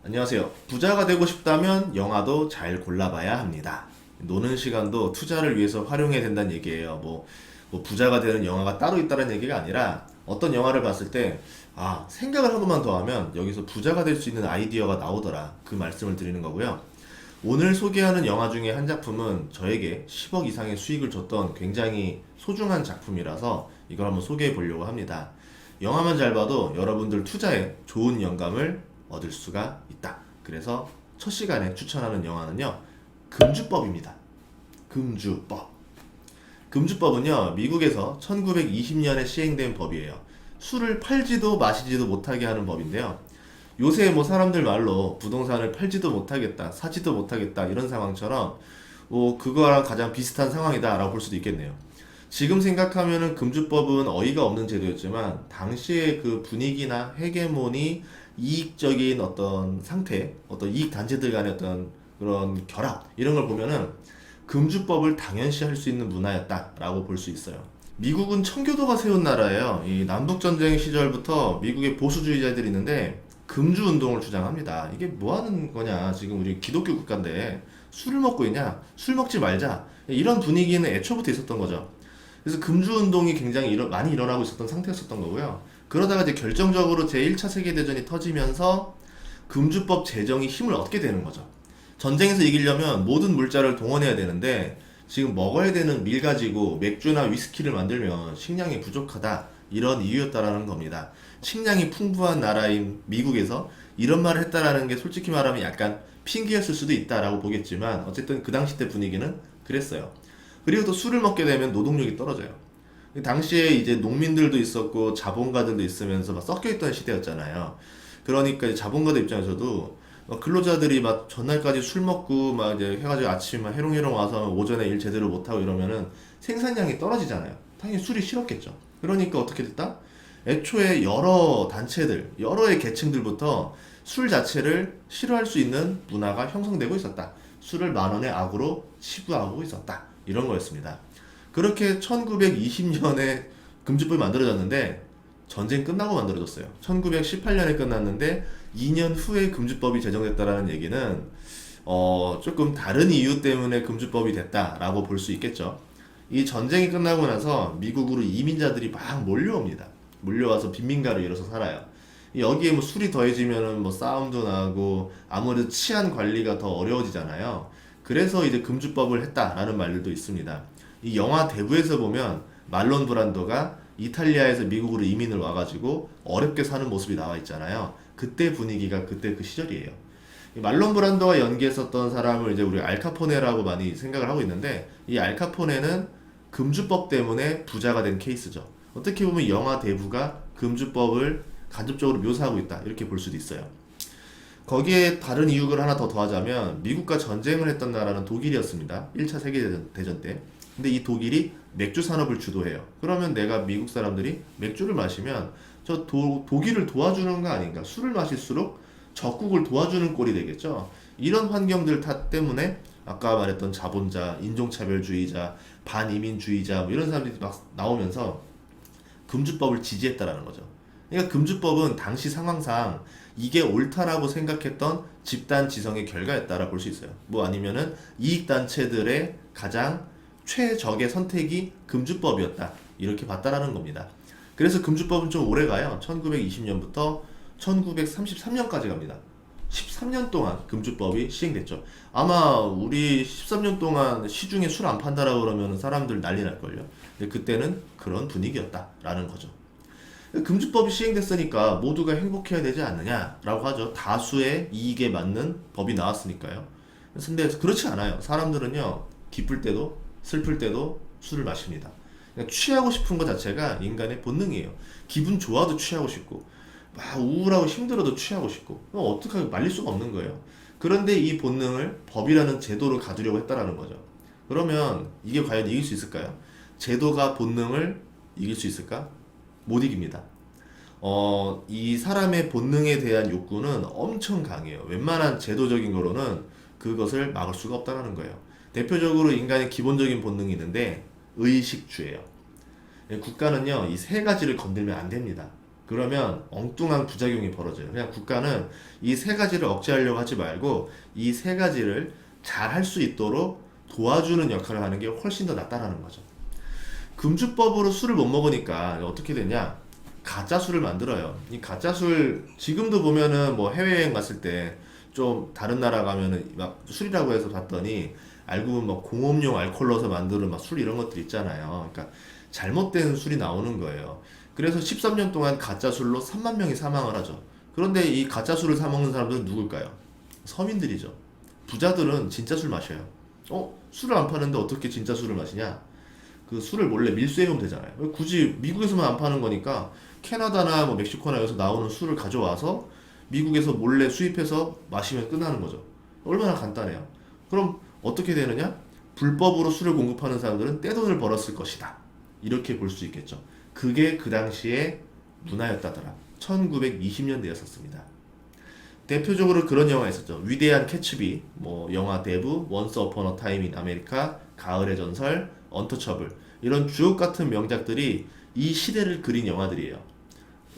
안녕하세요. 부자가 되고 싶다면 영화도 잘 골라봐야 합니다. 노는 시간도 투자를 위해서 활용해야 된다는 얘기예요. 뭐 부자가 되는 영화가 따로 있다는 얘기가 아니라 어떤 영화를 봤을 때, 생각을 한 번만 더 하면 여기서 부자가 될 수 있는 아이디어가 나오더라. 그 말씀을 드리는 거고요. 오늘 소개하는 영화 중에 한 작품은 저에게 10억 이상의 수익을 줬던 굉장히 소중한 작품이라서 이걸 한번 소개해 보려고 합니다. 영화만 잘 봐도 여러분들 투자에 좋은 영감을 얻을 수가 있다. 그래서 첫 시간에 추천하는 영화는요, 금주법입니다. 금주법. 금주법은요, 미국에서 1920년에 시행된 법이에요. 술을 팔지도 마시지도 못하게 하는 법인데요. 요새 뭐 사람들 말로 부동산을 팔지도 못하겠다, 사지도 못하겠다, 이런 상황처럼 그거랑 가장 비슷한 상황이다라고 볼 수도 있겠네요. 지금 생각하면은 금주법은 어이가 없는 제도였지만 당시의 그 분위기나 헤게모니, 이익적인 어떤 상태, 어떤 이익 단체들 간의 어떤 그런 결합 이런 걸 보면은 금주법을 당연시할 수 있는 문화였다라고 볼 수 있어요. 미국은 청교도가 세운 나라예요. 이 남북 전쟁 시절부터 미국의 보수주의자들이 있는데 금주 운동을 주장합니다. 이게 뭐 하는 거냐? 지금 우리 기독교 국가인데 술을 먹고 있냐? 술 먹지 말자. 이런 분위기는 애초부터 있었던 거죠. 그래서 금주 운동이 굉장히 많이 일어나고 있었던 상태였었던 거고요. 그러다가 이제 결정적으로 제1차 세계대전이 터지면서 금주법 제정이 힘을 얻게 되는 거죠. 전쟁에서 이기려면 모든 물자를 동원해야 되는데 지금 먹어야 되는 밀 가지고 맥주나 위스키를 만들면 식량이 부족하다. 이런 이유였다라는 겁니다. 식량이 풍부한 나라인 미국에서 이런 말을 했다라는 게 솔직히 말하면 약간 핑계였을 수도 있다라고 보겠지만 어쨌든 그 당시 때 분위기는 그랬어요. 그리고 또 술을 먹게 되면 노동력이 떨어져요. 당시에 이제 농민들도 있었고 자본가들도 있으면서 막 섞여 있던 시대였잖아요. 그러니까 이제 자본가들 입장에서도 막 근로자들이 막 전날까지 술 먹고 막 이제 해가지고 아침에 막 해롱해롱 와서 오전에 일 제대로 못하고 이러면은 생산량이 떨어지잖아요. 당연히 술이 싫었겠죠. 그러니까 어떻게 됐다? 애초에 여러 단체들, 여러의 계층들부터 술 자체를 싫어할 수 있는 문화가 형성되고 있었다. 술을 만 원의 악으로 치부하고 있었다. 이런 거였습니다. 그렇게 1920년에 금주법이 만들어졌는데 전쟁 끝나고 만들어졌어요. 1918년에 끝났는데 2년 후에 금주법이 제정됐다라는 얘기는 조금 다른 이유 때문에 금주법이 됐다라고 볼 수 있겠죠. 이 전쟁이 끝나고 나서 미국으로 이민자들이 막 몰려옵니다. 몰려와서 빈민가를 이뤄서 살아요. 여기에 뭐 술이 더해지면은 뭐 싸움도 나고 아무래도 치안 관리가 더 어려워지잖아요. 그래서 이제 금주법을 했다라는 말들도 있습니다. 이 영화 대부에서 보면 말론 브란도가 이탈리아에서 미국으로 이민을 와가지고 어렵게 사는 모습이 나와 있잖아요. 그때 분위기가 그때 그 시절이에요. 이 말론 브란도가 연기했었던 사람을 이제 우리 알카포네라고 많이 생각을 하고 있는데 이 알카포네는 금주법 때문에 부자가 된 케이스죠. 어떻게 보면 영화 대부가 금주법을 간접적으로 묘사하고 있다 이렇게 볼 수도 있어요. 거기에 다른 이유를 하나 더 더하자면 미국과 전쟁을 했던 나라는 독일이었습니다. 1차 세계대전 때. 근데 이 독일이 맥주 산업을 주도해요. 그러면 내가 미국 사람들이 맥주를 마시면 독일을 도와주는 거 아닌가? 술을 마실수록 적국을 도와주는 꼴이 되겠죠. 이런 환경들 탓 때문에 아까 말했던 자본자, 인종차별주의자, 반이민주의자 뭐 이런 사람들이 막 나오면서 금주법을 지지했다라는 거죠. 그러니까 금주법은 당시 상황상 이게 옳다라고 생각했던 집단 지성의 결과였다라 볼 수 있어요. 뭐 아니면은 이익단체들의 가장 최적의 선택이 금주법이었다. 이렇게 봤다라는 겁니다. 그래서 금주법은 좀 오래 가요. 1920년부터 1933년까지 갑니다. 13년 동안 금주법이 시행됐죠. 아마 우리 13년 동안 시중에 술 안 판다라고 그러면 사람들 난리 날걸요. 근데 그때는 그런 분위기였다라는 거죠. 금주법이 시행됐으니까 모두가 행복해야 되지 않느냐라고 하죠. 다수의 이익에 맞는 법이 나왔으니까요. 근데 그렇지 않아요. 사람들은요, 기쁠 때도 슬플 때도 술을 마십니다. 그러니까 취하고 싶은 것 자체가 인간의 본능이에요. 기분 좋아도 취하고 싶고, 막 우울하고 힘들어도 취하고 싶고, 어떻게 말릴 수가 없는 거예요. 그런데 이 본능을 법이라는 제도를 가두려고 했다라는 거죠. 그러면 이게 과연 이길 수 있을까요? 제도가 본능을 이길 수 있을까? 못 이깁니다. 이 사람의 본능에 대한 욕구는 엄청 강해요. 웬만한 제도적인 거로는 그것을 막을 수가 없다는 거예요. 대표적으로 인간의 기본적인 본능이 있는데 의식주예요. 국가는요, 이 세 가지를 건들면 안 됩니다. 그러면 엉뚱한 부작용이 벌어져요. 그냥 국가는 이 세 가지를 억제하려고 하지 말고 이 세 가지를 잘 할 수 있도록 도와주는 역할을 하는 게 훨씬 더 낫다라는 거죠. 금주법으로 술을 못 먹으니까 어떻게 되냐? 가짜 술을 만들어요. 이 가짜 술 지금도 보면은 뭐 해외여행 갔을 때 좀 다른 나라 가면은 막 술이라고 해서 봤더니 알고 보면 막 공업용 알코올 넣어서 만드는 막 술 이런 것들 있잖아요. 그러니까 잘못된 술이 나오는 거예요. 그래서 13년 동안 가짜 술로 3만 명이 사망을 하죠. 그런데 이 가짜 술을 사 먹는 사람들은 누굴까요? 서민들이죠. 부자들은 진짜 술 마셔요. 술을 안 파는데 어떻게 진짜 술을 마시냐? 그 술을 몰래 밀수해오면 되잖아요. 굳이 미국에서만 안 파는 거니까 캐나다나 뭐 멕시코나 여기서 나오는 술을 가져와서 미국에서 몰래 수입해서 마시면 끝나는 거죠. 얼마나 간단해요. 그럼 어떻게 되느냐? 불법으로 술을 공급하는 사람들은 떼돈을 벌었을 것이다. 이렇게 볼 수 있겠죠. 그게 그 당시에 문화였다더라. 1920년대였었습니다. 대표적으로 그런 영화 있었죠. 위대한 캐츠비, 뭐 영화 대부, 원스 어폰 어 타임 인 아메리카, 가을의 전설, 언터처블 이런 주옥 같은 명작들이 이 시대를 그린 영화들이에요.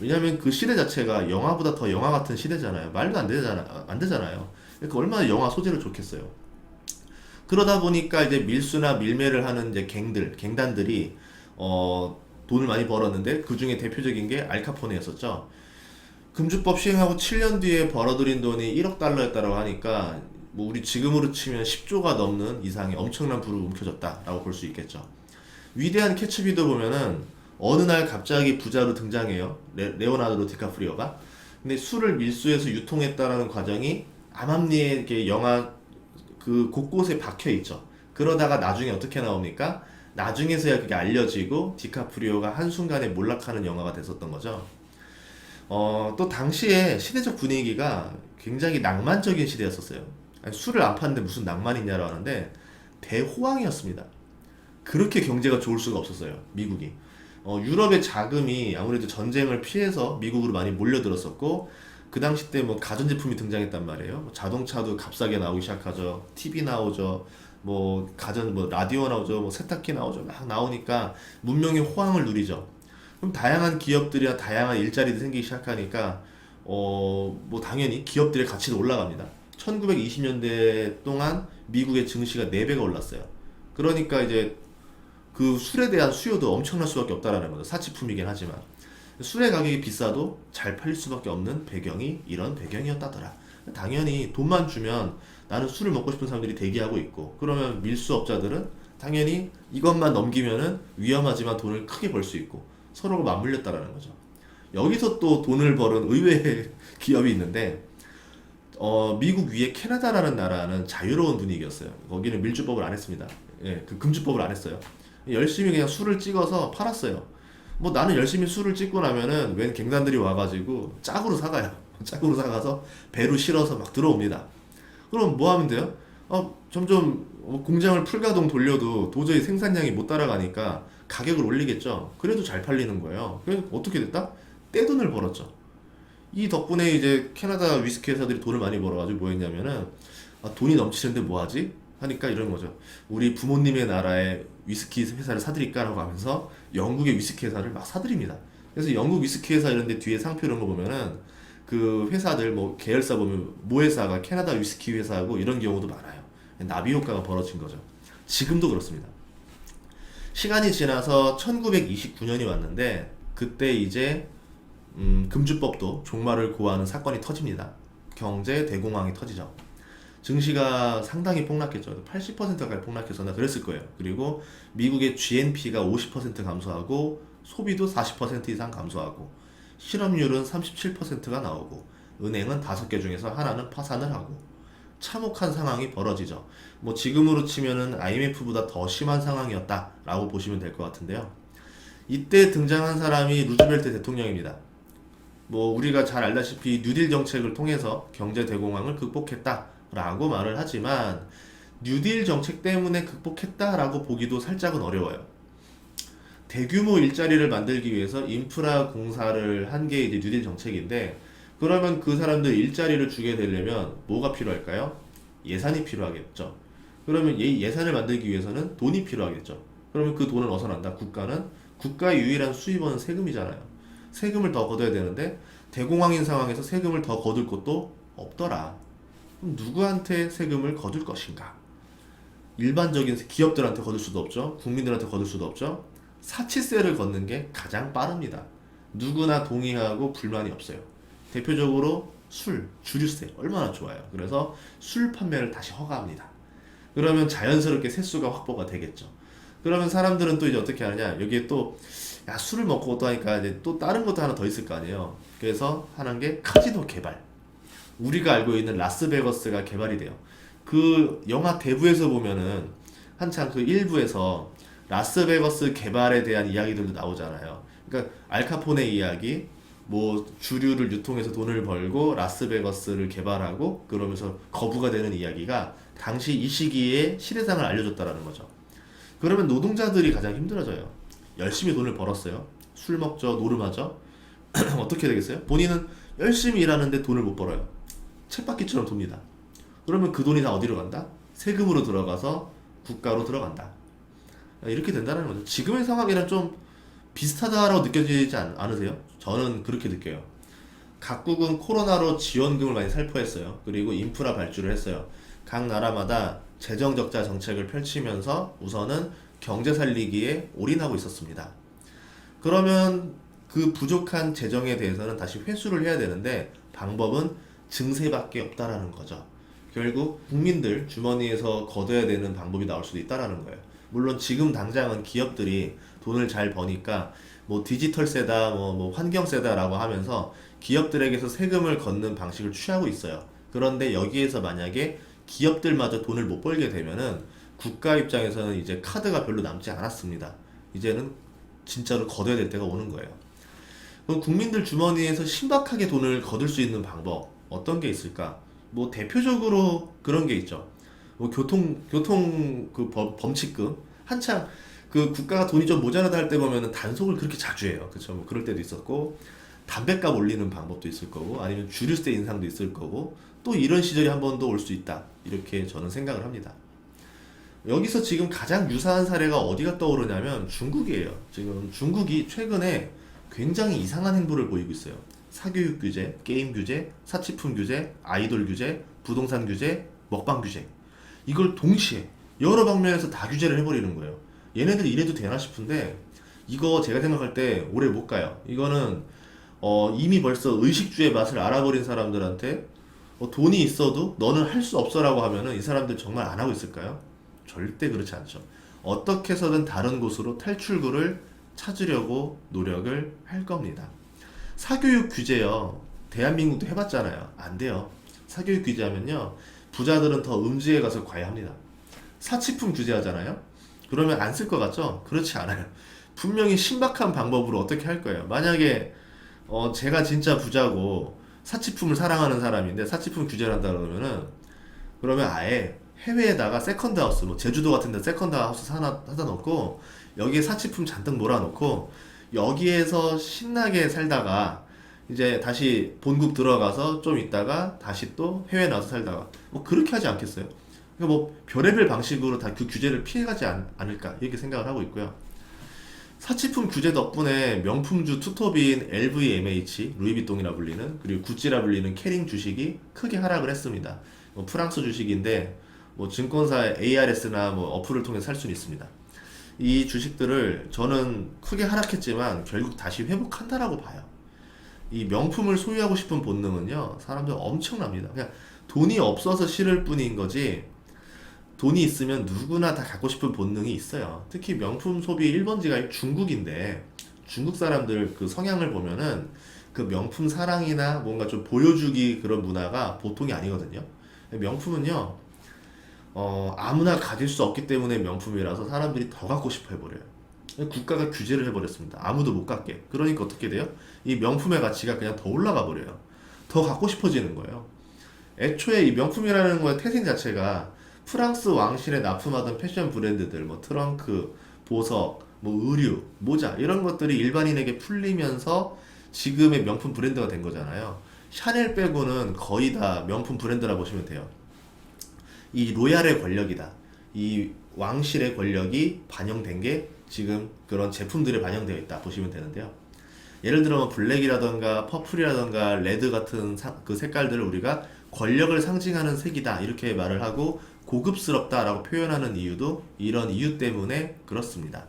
왜냐면 그 시대 자체가 영화보다 더 영화 같은 시대잖아요. 말도 안 되잖아요. 그러니까 얼마나 영화 소재를 좋겠어요. 그러다 보니까 이제 밀수나 밀매를 하는 이제 갱단들이 돈을 많이 벌었는데 그 중에 대표적인 게 알카포네였었죠. 금주법 시행하고 7년 뒤에 벌어들인 돈이 1억 달러였다고 하니까 뭐 우리 지금으로 치면 10조가 넘는 이상의 엄청난 부를 움켜졌다라고 볼 수 있겠죠. 위대한 캐츠비도 보면은 어느 날 갑자기 부자로 등장해요. 레오나르도 디카프리오가. 근데 술을 밀수해서 유통했다라는 과정이 암암리에 이렇게 영화 그 곳곳에 박혀 있죠. 그러다가 나중에 어떻게 나옵니까? 나중에서야 그게 알려지고 디카프리오가 한순간에 몰락하는 영화가 됐었던 거죠. 또 당시에 시대적 분위기가 굉장히 낭만적인 시대였었어요. 아니, 술을 안 파는데 무슨 낭만이 있냐고 하는데 대호황이었습니다. 그렇게 경제가 좋을 수가 없었어요. 미국이. 유럽의 자금이 아무래도 전쟁을 피해서 미국으로 많이 몰려들었었고 그 당시 때 뭐 가전제품이 등장했단 말이에요. 뭐 자동차도 값싸게 나오기 시작하죠. TV 나오죠. 뭐 가전 뭐 라디오 나오죠. 뭐 세탁기 나오죠. 막 나오니까 문명의 호황을 누리죠. 그럼 다양한 기업들이나 다양한 일자리도 생기기 시작하니까 뭐 당연히 기업들의 가치도 올라갑니다. 1920년대 동안 미국의 증시가 4배가 올랐어요. 그러니까 이제 그 술에 대한 수요도 엄청날 수밖에 없다라는 거죠. 사치품이긴 하지만. 술의 가격이 비싸도 잘 팔릴 수밖에 없는 배경이 이런 배경이었다더라. 당연히 돈만 주면 나는 술을 먹고 싶은 사람들이 대기하고 있고 그러면 밀수업자들은 당연히 이것만 넘기면은 위험하지만 돈을 크게 벌 수 있고 서로가 맞물렸다라는 거죠. 여기서 또 돈을 버는 의외의 기업이 있는데 미국 위에 캐나다라는 나라는 자유로운 분위기였어요. 거기는 밀주법을 안 했습니다. 예, 그 금주법을 안 했어요. 열심히 그냥 술을 찍어서 팔았어요. 뭐 나는 열심히 술을 찍고 나면은 웬 갱단들이 와가지고 짝으로 사가요. 짝으로 사가서 배로 실어서 막 들어옵니다. 그럼 뭐 하면 돼요? 점점 공장을 풀가동 돌려도 도저히 생산량이 못 따라가니까 가격을 올리겠죠. 그래도 잘 팔리는 거예요. 그래서 어떻게 됐다? 떼돈을 벌었죠. 이 덕분에 이제 캐나다 위스키 회사들이 돈을 많이 벌어가지고 뭐 했냐면은 돈이 넘치는데 뭐 하지? 하니까 이런 거죠. 우리 부모님의 나라에 위스키 회사를 사드릴까라고 하면서 영국의 위스키 회사를 막 사드립니다. 그래서 영국 위스키 회사 이런 데 뒤에 상표 이런 거 보면은 그 회사들 뭐 계열사 보면 모 회사가 캐나다 위스키 회사고 이런 경우도 많아요. 나비 효과가 벌어진 거죠. 지금도 그렇습니다. 시간이 지나서 1929년이 왔는데 그때 이제 금주법도 종말을 고하는 사건이 터집니다. 경제 대공황이 터지죠. 증시가 상당히 폭락했죠. 80%가까이 폭락했었나 그랬을 거예요. 그리고 미국의 GNP가 50% 감소하고 소비도 40% 이상 감소하고 실업률은 37%가 나오고 은행은 5개 중에서 하나는 파산을 하고 참혹한 상황이 벌어지죠. 뭐 지금으로 치면은 IMF보다 더 심한 상황이었다라고 보시면 될 것 같은데요. 이때 등장한 사람이 루즈벨트 대통령입니다. 뭐 우리가 잘 알다시피 뉴딜 정책을 통해서 경제 대공황을 극복했다라고 말을 하지만 뉴딜 정책 때문에 극복했다라고 보기도 살짝은 어려워요. 대규모 일자리를 만들기 위해서 인프라 공사를 한 게 이제 뉴딜 정책인데 그러면 그 사람들 일자리를 주게 되려면 뭐가 필요할까요? 예산이 필요하겠죠. 그러면 예산을 만들기 위해서는 돈이 필요하겠죠. 그러면 그 돈은 어디서 난다? 국가는 국가의 유일한 수입원은 세금이잖아요. 세금을 더 거둬야 되는데 대공황인 상황에서 세금을 더 거둘 곳도 없더라. 그럼 누구한테 세금을 거둘 것인가? 일반적인 기업들한테 거둘 수도 없죠. 국민들한테 거둘 수도 없죠. 사치세를 걷는 게 가장 빠릅니다. 누구나 동의하고 불만이 없어요. 대표적으로 술, 주류세 얼마나 좋아요. 그래서 술 판매를 다시 허가합니다. 그러면 자연스럽게 세수가 확보가 되겠죠. 그러면 사람들은 또 이제 어떻게 하느냐? 여기에 또 야, 술을 먹고 또 하니까 이제 또 다른 것도 하나 더 있을 거 아니에요. 그래서 하는 게 카지노 개발. 우리가 알고 있는 라스베거스가 개발이 돼요. 그 영화 대부에서 보면은 한창 그 일부에서 라스베거스 개발에 대한 이야기들도 나오잖아요. 그러니까 알카포네 이야기, 뭐 주류를 유통해서 돈을 벌고 라스베거스를 개발하고 그러면서 거부가 되는 이야기가 당시 이 시기에 시대상을 알려줬다라는 거죠. 그러면 노동자들이 가장 힘들어져요. 열심히 돈을 벌었어요. 술 먹죠, 노름하죠. 어떻게 되겠어요? 본인은 열심히 일하는데 돈을 못 벌어요. 쳇바퀴처럼 돕니다. 그러면 그 돈이 다 어디로 간다? 세금으로 들어가서 국가로 들어간다. 이렇게 된다는 거죠. 지금의 상황이랑 좀 비슷하다라고 느껴지지 않으세요? 저는 그렇게 느껴요. 각국은 코로나로 지원금을 많이 살포했어요. 그리고 인프라 발주를 했어요. 각 나라마다 재정 적자 정책을 펼치면서 우선은 경제 살리기에 올인하고 있었습니다. 그러면 그 부족한 재정에 대해서는 다시 회수를 해야 되는데 방법은 증세밖에 없다라는 거죠. 결국 국민들 주머니에서 걷어야 되는 방법이 나올 수도 있다라는 거예요. 물론 지금 당장은 기업들이 돈을 잘 버니까 뭐 디지털세다, 뭐 환경세다라고 하면서 기업들에게서 세금을 걷는 방식을 취하고 있어요. 그런데 여기에서 만약에 기업들마저 돈을 못 벌게 되면은 국가 입장에서는 이제 카드가 별로 남지 않았습니다. 이제는 진짜로 걷어야 될 때가 오는 거예요. 그럼 국민들 주머니에서 신박하게 돈을 거둘 수 있는 방법 어떤 게 있을까? 뭐 대표적으로 그런 게 있죠. 뭐 교통 그 범칙금 한창 그 국가가 돈이 좀 모자라다 할 때 보면은 단속을 그렇게 자주 해요. 그렇죠? 뭐 그럴 때도 있었고 담배값 올리는 방법도 있을 거고 아니면 주류세 인상도 있을 거고 또 이런 시절이 한 번 더 올 수 있다. 이렇게 저는 생각을 합니다. 여기서 지금 가장 유사한 사례가 어디가 떠오르냐면 중국이에요. 지금 중국이 최근에 굉장히 이상한 행보를 보이고 있어요. 사교육 규제, 게임 규제, 사치품 규제, 아이돌 규제, 부동산 규제, 먹방 규제. 이걸 동시에 여러 방면에서 다 규제를 해버리는 거예요. 얘네들 이래도 되나 싶은데 이거 제가 생각할 때 오래 못 가요. 이거는 이미 벌써 의식주의 맛을 알아버린 사람들한테 돈이 있어도 너는 할 수 없어라고 하면은 이 사람들 정말 안 하고 있을까요? 절대 그렇지 않죠. 어떻게 해서든 다른 곳으로 탈출구를 찾으려고 노력을 할 겁니다. 사교육 규제요. 대한민국도 해봤잖아요. 안 돼요. 사교육 규제하면요. 부자들은 더 음지에 가서 과외합니다. 사치품 규제하잖아요. 그러면 안 쓸 것 같죠? 그렇지 않아요. 분명히 신박한 방법으로 어떻게 할 거예요. 만약에 제가 진짜 부자고 사치품을 사랑하는 사람인데 사치품 규제를 한다 그러면 아예 해외에다가 세컨드 하우스, 뭐 제주도 같은 데 세컨드 하우스 하나 사다 놓고 여기에 사치품 잔뜩 몰아놓고 여기에서 신나게 살다가 이제 다시 본국 들어가서 좀 있다가 다시 또 해외 나와서 살다가 뭐 그렇게 하지 않겠어요? 그러니까 뭐 별의별 방식으로 다 그 규제를 피해가지 않을까 이렇게 생각을 하고 있고요. 사치품 규제 덕분에 명품주 투톱인 LVMH, 루이비통이라 불리는 그리고 구찌라 불리는 캐링 주식이 크게 하락을 했습니다. 뭐 프랑스 주식인데 뭐 증권사 ARS나 뭐 어플을 통해 살 수는 있습니다. 이 주식들을 저는 크게 하락했지만 결국 다시 회복한다라고 봐요. 이 명품을 소유하고 싶은 본능은요, 사람들 엄청납니다. 그냥 돈이 없어서 싫을 뿐인 거지, 돈이 있으면 누구나 다 갖고 싶은 본능이 있어요. 특히 명품 소비 1번지가 중국인데, 중국 사람들 그 성향을 보면은 그 명품 사랑이나 뭔가 좀 보여주기 그런 문화가 보통이 아니거든요. 명품은요, 아무나 가질 수 없기 때문에 명품이라서 사람들이 더 갖고 싶어 해버려요. 국가가 규제를 해버렸습니다. 아무도 못 갖게. 그러니까 어떻게 돼요? 이 명품의 가치가 그냥 더 올라가 버려요. 더 갖고 싶어지는 거예요. 애초에 이 명품이라는 거의 태생 자체가 프랑스 왕실에 납품하던 패션 브랜드들, 뭐 트렁크, 보석, 뭐 의류, 모자 이런 것들이 일반인에게 풀리면서 지금의 명품 브랜드가 된 거잖아요. 샤넬 빼고는 거의 다 명품 브랜드라 보시면 돼요. 이 로얄의 권력이다. 이 왕실의 권력이 반영된 게 지금 그런 제품들에 반영되어 있다 보시면 되는데요. 예를 들어 뭐 블랙이라던가 퍼플이라던가 레드 같은 그 색깔들을 우리가 권력을 상징하는 색이다 이렇게 말을 하고 고급스럽다라고 표현하는 이유도 이런 이유 때문에 그렇습니다.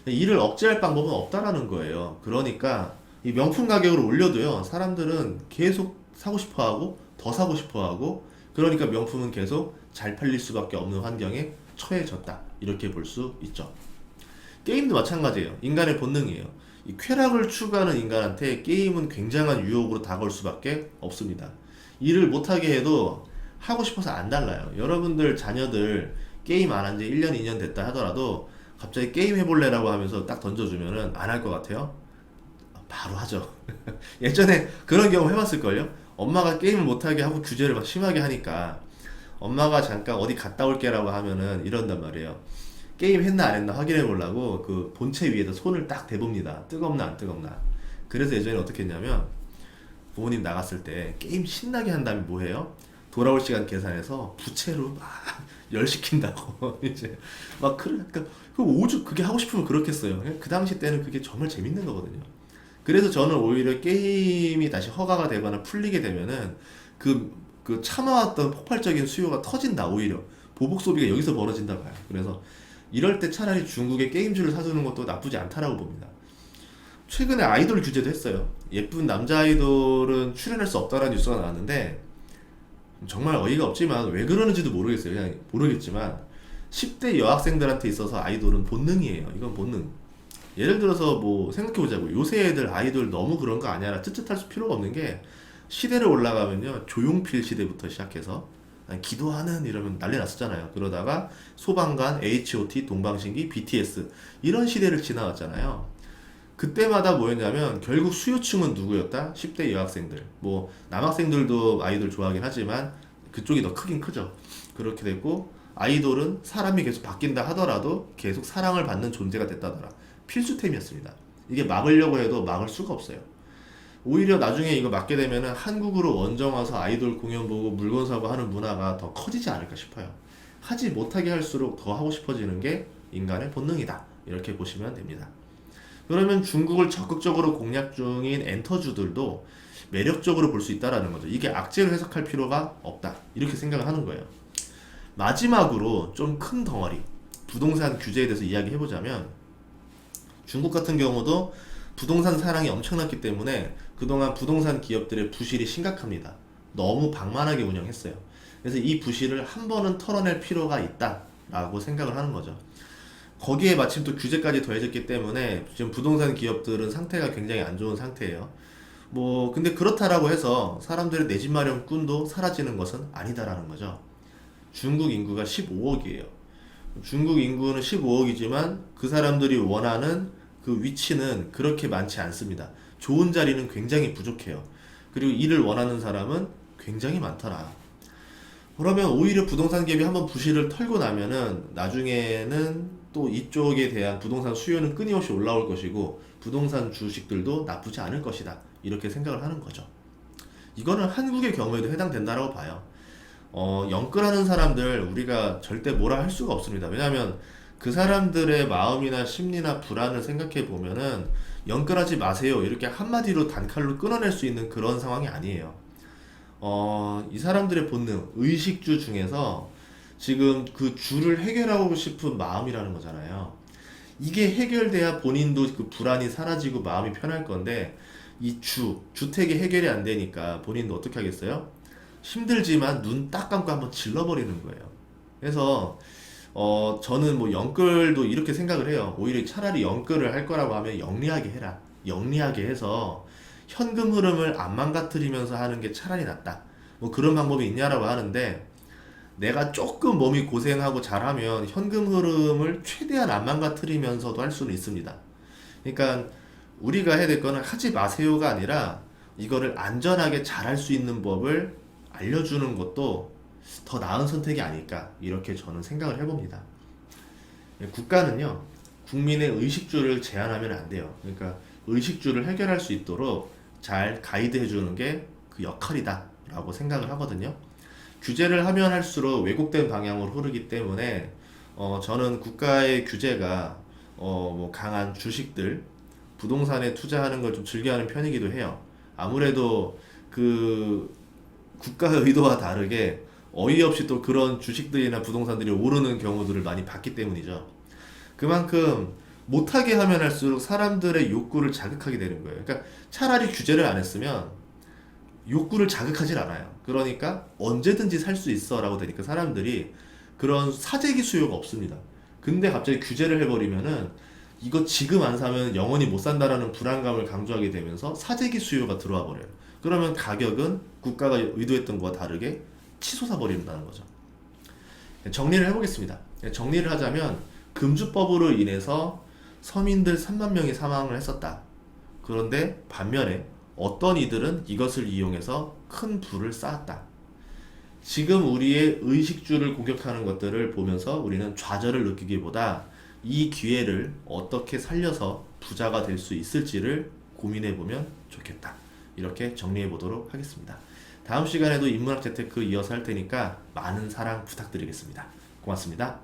이를 억제할 방법은 없다라는 거예요. 그러니까 이 명품 가격을 올려도요, 사람들은 계속 사고 싶어 하고, 더 사고 싶어 하고, 그러니까 명품은 계속 잘 팔릴 수밖에 없는 환경에 처해졌다. 이렇게 볼 수 있죠. 게임도 마찬가지예요. 인간의 본능이에요. 이 쾌락을 추구하는 인간한테 게임은 굉장한 유혹으로 다가올 수밖에 없습니다. 일을 못하게 해도 하고 싶어서 안 달라요. 여러분들 자녀들 게임 안 한 지 1년, 2년 됐다 하더라도 갑자기 게임 해볼래라고 하면서 딱 던져주면은 안 할 것 같아요? 바로 하죠. 예전에 그런 경험 해봤을걸요? 엄마가 게임을 못하게 하고 규제를 막 심하게 하니까 엄마가 잠깐 어디 갔다 올게라고 하면은 이런단 말이에요. 게임 했나 안 했나 확인해 보려고 그 본체 위에다 손을 딱 대봅니다. 뜨겁나 안 뜨겁나. 그래서 예전에 어떻게 했냐면 부모님 나갔을 때 게임 신나게 한 다음에 뭐 해요? 돌아올 시간 계산해서 부채로 막 열 시킨다고 이제 막 그러니까 그 오죽 그게 하고 싶으면 그렇겠어요. 그 당시 때는 그게 정말 재밌는 거거든요. 그래서 저는 오히려 게임이 다시 허가가 되거나 풀리게 되면은 그 참아왔던 폭발적인 수요가 터진다. 오히려 보복 소비가 여기서 벌어진다 봐요. 그래서 이럴 때 차라리 중국의 게임주를 사주는 것도 나쁘지 않다라고 봅니다. 최근에 아이돌 규제도 했어요. 예쁜 남자 아이돌은 출연할 수 없다라는 뉴스가 나왔는데 정말 어이가 없지만 왜 그러는지도 모르겠어요. 그냥 모르겠지만 10대 여학생들한테 있어서 아이돌은 본능이에요. 이건 본능. 예를 들어서 뭐 생각해보자고. 요새 애들 아이돌 너무 그런 거 아니야. 쯧쯧할 필요가 없는 게 시대를 올라가면요. 조용필 시대부터 시작해서 기도하는 이러면 난리 났었잖아요. 그러다가 소방관, H.O.T, 동방신기, BTS 이런 시대를 지나왔잖아요. 그때마다 뭐였냐면 결국 수요층은 누구였다? 10대 여학생들. 뭐 남학생들도 아이돌 좋아하긴 하지만 그쪽이 더 크긴 크죠. 그렇게 됐고 아이돌은 사람이 계속 바뀐다 하더라도 계속 사랑을 받는 존재가 됐다더라. 필수템이었습니다. 이게 막으려고 해도 막을 수가 없어요. 오히려 나중에 이거 막게 되면은 한국으로 원정 와서 아이돌 공연 보고 물건 사고 하는 문화가 더 커지지 않을까 싶어요. 하지 못하게 할수록 더 하고 싶어지는 게 인간의 본능이다. 이렇게 보시면 됩니다. 그러면 중국을 적극적으로 공략 중인 엔터주들도 매력적으로 볼 수 있다라는 거죠. 이게 악재로 해석할 필요가 없다. 이렇게 생각을 하는 거예요. 마지막으로 좀 큰 덩어리, 부동산 규제에 대해서 이야기해보자면 중국 같은 경우도 부동산 사랑이 엄청났기 때문에 그동안 부동산 기업들의 부실이 심각합니다. 너무 방만하게 운영했어요. 그래서 이 부실을 한 번은 털어낼 필요가 있다라고 생각을 하는 거죠. 거기에 마침 또 규제까지 더해졌기 때문에 지금 부동산 기업들은 상태가 굉장히 안 좋은 상태예요. 뭐 근데 그렇다라고 해서 사람들의 내 집 마련 꿈도 사라지는 것은 아니다라는 거죠. 중국 인구가 15억이에요. 중국 인구는 15억이지만 그 사람들이 원하는 그 위치는 그렇게 많지 않습니다. 좋은 자리는 굉장히 부족해요. 그리고 이를 원하는 사람은 굉장히 많더라. 그러면 오히려 부동산 기업이 한번 부실을 털고 나면은 나중에는 또 이쪽에 대한 부동산 수요는 끊임없이 올라올 것이고 부동산 주식들도 나쁘지 않을 것이다. 이렇게 생각을 하는 거죠. 이거는 한국의 경우에도 해당된다라고 봐요. 영끌하는 사람들 우리가 절대 뭐라 할 수가 없습니다. 왜냐하면 그 사람들의 마음이나 심리나 불안을 생각해 보면은 영끌하지 마세요. 이렇게 한마디로 단칼로 끊어낼 수 있는 그런 상황이 아니에요. 이 사람들의 본능, 의식주 중에서 지금 그 주를 해결하고 싶은 마음이라는 거잖아요. 이게 해결돼야 본인도 그 불안이 사라지고 마음이 편할 건데 이 주택이 해결이 안 되니까 본인도 어떻게 하겠어요? 힘들지만 눈 딱 감고 한번 질러버리는 거예요. 그래서 저는 뭐 영끌도 이렇게 생각을 해요. 오히려 차라리 영끌을 할 거라고 하면 영리하게 해라. 영리하게 해서 현금 흐름을 안 망가뜨리면서 하는 게 차라리 낫다. 뭐 그런 방법이 있냐라고 하는데 내가 조금 몸이 고생하고 잘하면 현금 흐름을 최대한 안 망가뜨리면서도 할 수는 있습니다. 그러니까 우리가 해야 될 거는 하지 마세요가 아니라 이거를 안전하게 잘할 수 있는 법을 알려주는 것도 더 나은 선택이 아닐까 이렇게 저는 생각을 해봅니다. 국가는요 국민의 의식주를 제한하면 안 돼요. 그러니까 의식주를 해결할 수 있도록 잘 가이드 해주는 게 그 역할이다 라고 생각을 하거든요. 규제를 하면 할수록 왜곡된 방향으로 흐르기 때문에 저는 국가의 규제가 뭐 강한 주식들 부동산에 투자하는 걸 좀 즐겨하는 편이기도 해요. 아무래도 그 국가의 의도와 다르게 어이없이 또 그런 주식들이나 부동산들이 오르는 경우들을 많이 봤기 때문이죠. 그만큼 못하게 하면 할수록 사람들의 욕구를 자극하게 되는 거예요. 그러니까 차라리 규제를 안 했으면 욕구를 자극하질 않아요. 그러니까 언제든지 살 수 있어 라고 되니까 사람들이 그런 사재기 수요가 없습니다. 근데 갑자기 규제를 해버리면은 이거 지금 안 사면 영원히 못 산다라는 불안감을 강조하게 되면서 사재기 수요가 들어와 버려요. 그러면 가격은 국가가 의도했던 것과 다르게 치솟아 버린다는 거죠. 정리를 해보겠습니다. 정리를 하자면 금주법으로 인해서 서민들 3만 명이 사망을 했었다. 그런데 반면에 어떤 이들은 이것을 이용해서 큰 부를 쌓았다. 지금 우리의 의식주를 공격하는 것들을 보면서 우리는 좌절을 느끼기보다 이 기회를 어떻게 살려서 부자가 될 수 있을지를 고민해 보면 좋겠다. 이렇게 정리해 보도록 하겠습니다. 다음 시간에도 인문학 재테크 이어서 할 테니까 많은 사랑 부탁드리겠습니다. 고맙습니다.